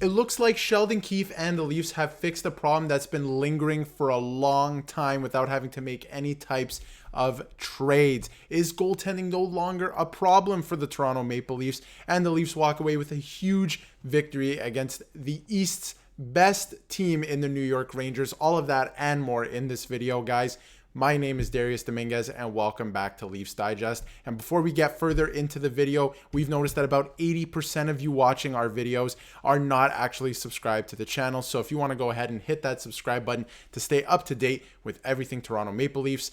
It looks like Sheldon Keefe and the Leafs have fixed a problem that's been lingering for a long time without having to make any types of trades. Is goaltending no longer a problem for the Toronto Maple Leafs? And the Leafs walk away with a huge victory against the East's best team in the New York Rangers. All of that and more in this video, guys. My name is Darius Domingues and welcome back to Leafs Digest. And before we get further into the video, we've noticed that about 80% of you watching our videos are not actually subscribed to the channel. So if you want to go ahead and hit that subscribe button to stay up to date with everything Toronto Maple Leafs,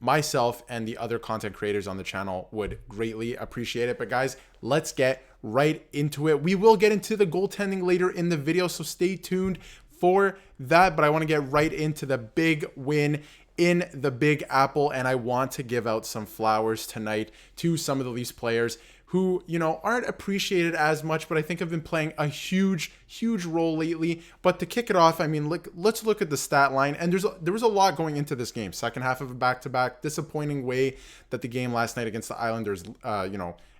myself and the other content creators on the channel would greatly appreciate it. But guys, let's get right into it. We will get into the goaltending later in the video, so stay tuned for that. But I want to get right into the big win in the Big Apple, and I want to give out some flowers tonight to some of the Leafs players who, you know, aren't appreciated as much, but I think have been playing a huge role lately. But to kick it off, I mean, let's look at the stat line, and there was a lot going into this game. Second half of a back-to-back, disappointing way that the game last night against the Islanders,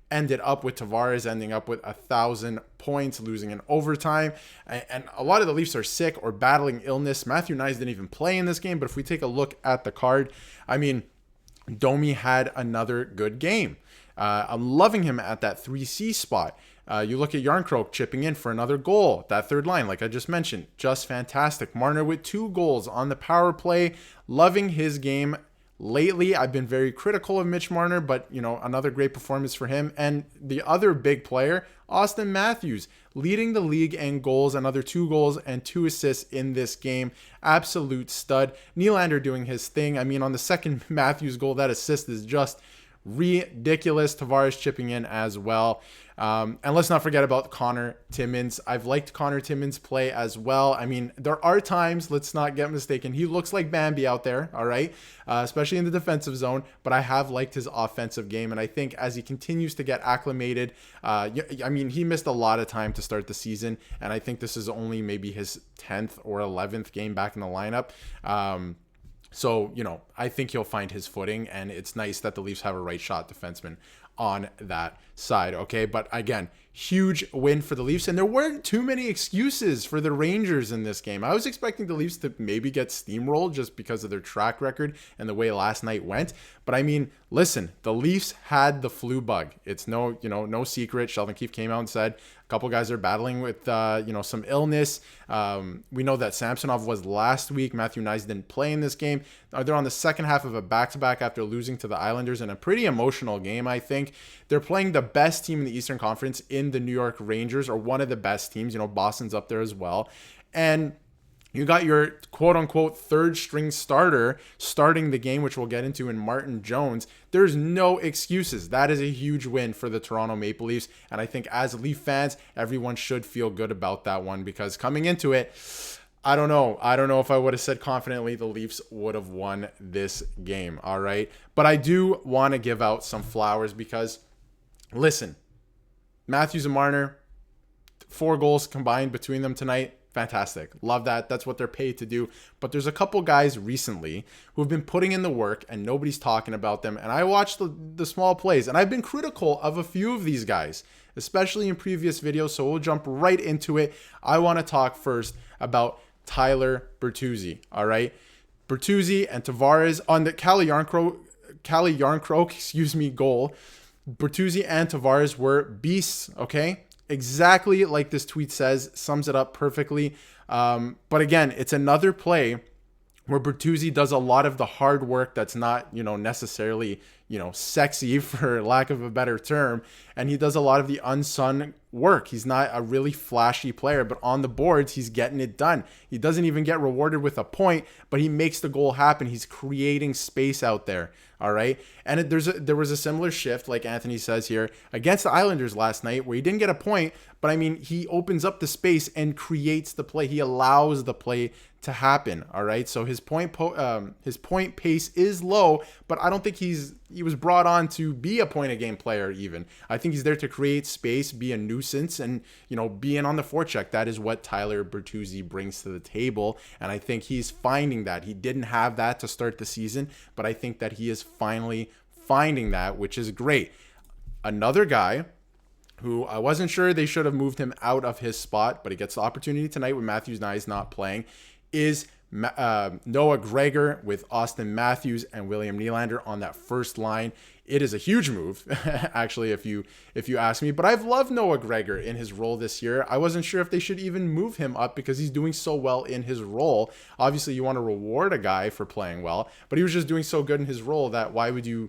ended up with Tavares ending up with 1,000 points, losing in overtime. And a lot of the Leafs are sick or battling illness. Matthew Knies didn't even play in this game, but if we take a look at the card, I mean, Domi had another good game. I'm loving him at that 3C spot. You look at Yarncroke chipping in for another goal. That third line, like I just mentioned, just fantastic. Marner with 2 goals on the power play. Loving his game. Lately, I've been very critical of Mitch Marner, but, you know, another great performance for him. And the other big player, Auston Matthews, leading the league in goals, another 2 goals and 2 assists in this game. Absolute stud. Nylander doing his thing. I mean, on the second Matthews goal, that assist is just ridiculous. Tavares chipping in as well. And let's not forget about Connor Timmins. I've liked Connor Timmins' play as well. I mean, there are times, let's not get mistaken, he looks like Bambi out there, all right, especially in the defensive zone, but I have liked his offensive game, and I think as he continues to get acclimated, I mean, he missed a lot of time to start the season, and I think this is only maybe his 10th or 11th game back in the lineup. So, you know, I think he'll find his footing, and it's nice that the Leafs have a right shot defenseman on that side, okay? But again, huge win for the Leafs, and there weren't too many excuses for the Rangers in this game. I was expecting the Leafs to maybe get steamrolled just because of their track record and the way last night went. But I mean, listen, the Leafs had the flu bug. It's no secret. Sheldon Keefe came out and said a couple guys are battling with, some illness. We know that Samsonov was last week. Matthew Knies didn't play in this game. They're on the second half of a back-to-back after losing to the Islanders in a pretty emotional game, I think. They're playing the best team in the Eastern Conference in the New York Rangers, or one of the best teams. You know, Boston's up there as well. And you got your quote-unquote third-string starter starting the game, which we'll get into in Martin Jones. There's no excuses. That is a huge win for the Toronto Maple Leafs, and I think as Leaf fans, everyone should feel good about that one, because coming into it, I don't know if I would have said confidently the Leafs would have won this game, all right? But I do want to give out some flowers because, listen, Matthews and Marner, 4 goals combined between them tonight. Fantastic. Love that. That's what they're paid to do. But there's a couple guys recently who have been putting in the work and nobody's talking about them. And I watched the small plays, and I've been critical of a few of these guys, especially in previous videos. So we'll jump right into it. I want to talk first about Tyler Bertuzzi. All right. Bertuzzi and Tavares on the Calle Yarncroke, goal. Bertuzzi and Tavares were beasts. Okay. Exactly like this tweet says, sums it up perfectly. But again, it's another play where Bertuzzi does a lot of the hard work that's not, necessarily, sexy for lack of a better term. And he does a lot of the unsung work. He's not a really flashy player, but on the boards, he's getting it done. He doesn't even get rewarded with a point, but he makes the goal happen. He's creating space out there. All right. And there was a similar shift, like Anthony says here, against the Islanders last night, where he didn't get a point, but I mean, he opens up the space and creates the play. He allows the play to happen. All right. So his point pace is low, but I don't think he was brought on to be a point a game player even. I think he's there to create space, be a nuisance, and, be in on the forecheck. That is what Tyler Bertuzzi brings to the table. And I think he's finding that. He didn't have that to start the season, but I think that he is finally finding that, which is great. Another guy who I wasn't sure they should have moved him out of his spot, but he gets the opportunity tonight when Matthews Nyes not playing, is Noah Gregor with Auston Matthews and William Nylander on that first line. It is a huge move, actually, if you ask me. But I've loved Noah Gregor in his role this year. I wasn't sure if they should even move him up because he's doing so well in his role. Obviously, you want to reward a guy for playing well, but he was just doing so good in his role that why would you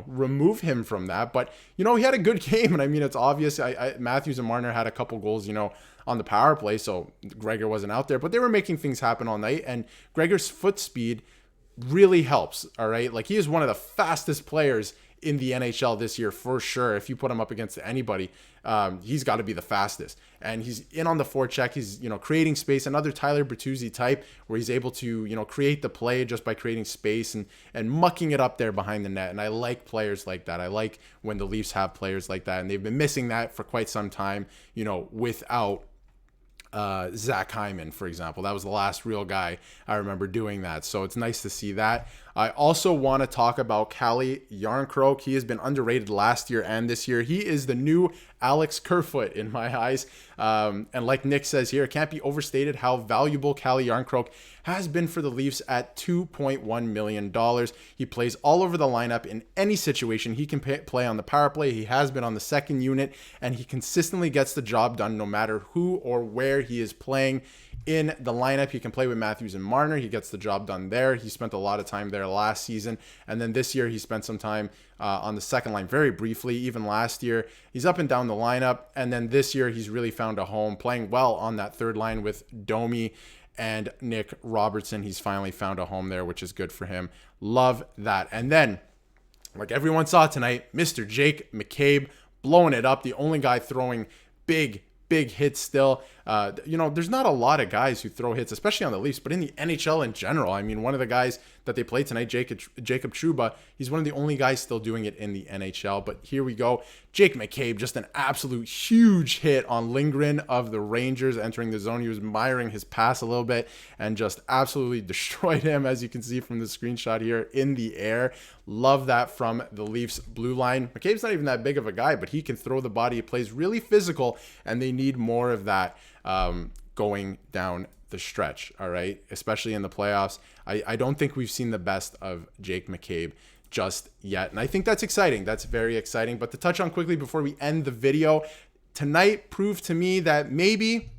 remove him from that? But, he had a good game. And I mean, it's obvious. Matthews and Marner had a couple goals, on the power play. So Gregor wasn't out there, but they were making things happen all night. And Gregor's foot speed really helps. All right. Like, he is one of the fastest players in the NHL this year for sure. If you put him up against anybody, he's got to be the fastest. And he's in on the forecheck. He's, creating space. Another Tyler Bertuzzi type where he's able to, create the play just by creating space and mucking it up there behind the net. And I like players like that. I like when the Leafs have players like that. And they've been missing that for quite some time, without Zach Hyman, for example. That was the last real guy I remember doing that. So it's nice to see that. I also want to talk about Calle Jarnkrok. He has been underrated last year and this year. He is the new Alex Kerfoot in my eyes. And like Nick says here, it can't be overstated how valuable Calle Jarnkrok has been for the Leafs at $2.1 million. He plays all over the lineup in any situation. He can play on the power play. He has been on the second unit, and he consistently gets the job done no matter who or where he is playing in the lineup. He can play with Matthews and Marner. He gets the job done there. He spent a lot of time there last season. And then this year, he spent some time on the second line very briefly. Even last year, he's up and down the lineup. And then this year, he's really found a home, playing well on that third line with Domi and Nick Robertson. He's finally found a home there, which is good for him. Love that. And then, like everyone saw tonight, Mr. Jake McCabe blowing it up. The only guy throwing big hits still. There's not a lot of guys who throw hits, especially on the Leafs, but in the NHL in general. I mean, one of the guys that they played tonight, Jacob Trouba, he's one of the only guys still doing it in the NHL. But here we go. Jake McCabe, just an absolute huge hit on Lindgren of the Rangers entering the zone. He was miring his pass a little bit and just absolutely destroyed him, as you can see from the screenshot here, in the air. Love that from the Leafs blue line. McCabe's not even that big of a guy, but he can throw the body. He plays really physical, and they need more of that going down the stretch, all right? Especially in the playoffs. I don't think we've seen the best of Jake McCabe just yet, and I think that's exciting. That's very exciting. But to touch on quickly before we end the video, tonight proved to me that maybe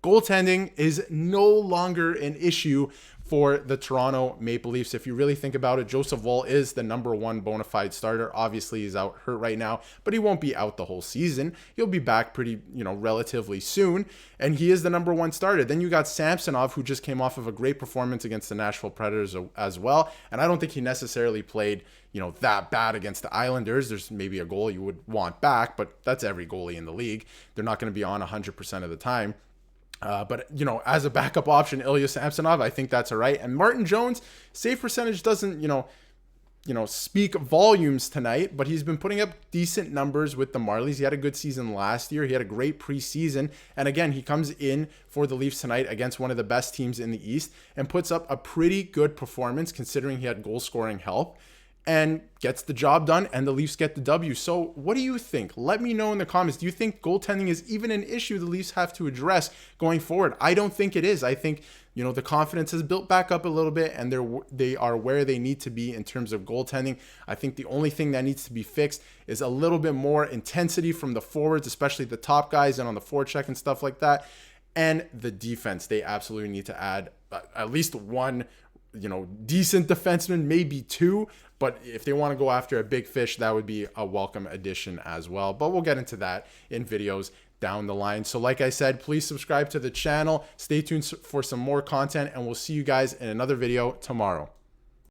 goaltending is no longer an issue for the Toronto Maple Leafs. If you really think about it, Joseph Woll is the number one bona fide starter. Obviously, he's out hurt right now, but he won't be out the whole season. He'll be back pretty, relatively soon, and he is the number one starter. Then you got Samsonov, who just came off of a great performance against the Nashville Predators as well, and I don't think he necessarily played, that bad against the Islanders. There's maybe a goal you would want back, but that's every goalie in the league. They're not going to be on 100% of the time. But, as a backup option, Ilya Samsonov, I think that's all right. And Martin Jones, save percentage doesn't, speak volumes tonight, but he's been putting up decent numbers with the Marlies. He had a good season last year. He had a great preseason. And again, he comes in for the Leafs tonight against one of the best teams in the East and puts up a pretty good performance considering he had goal scoring help, and gets the job done, and the Leafs get the W. So what do you think? Let me know in the comments. Do you think goaltending is even an issue the Leafs have to address going forward? I don't think it is. I think, the confidence has built back up a little bit, and they are where they need to be in terms of goaltending. I think the only thing that needs to be fixed is a little bit more intensity from the forwards, especially the top guys and on the forecheck and stuff like that. And the defense, they absolutely need to add at least one decent defenseman, maybe two. But if they want to go after a big fish, that would be a welcome addition as well. But we'll get into that in videos down the line. So like I said, please subscribe to the channel. Stay tuned for some more content, and we'll see you guys in another video tomorrow.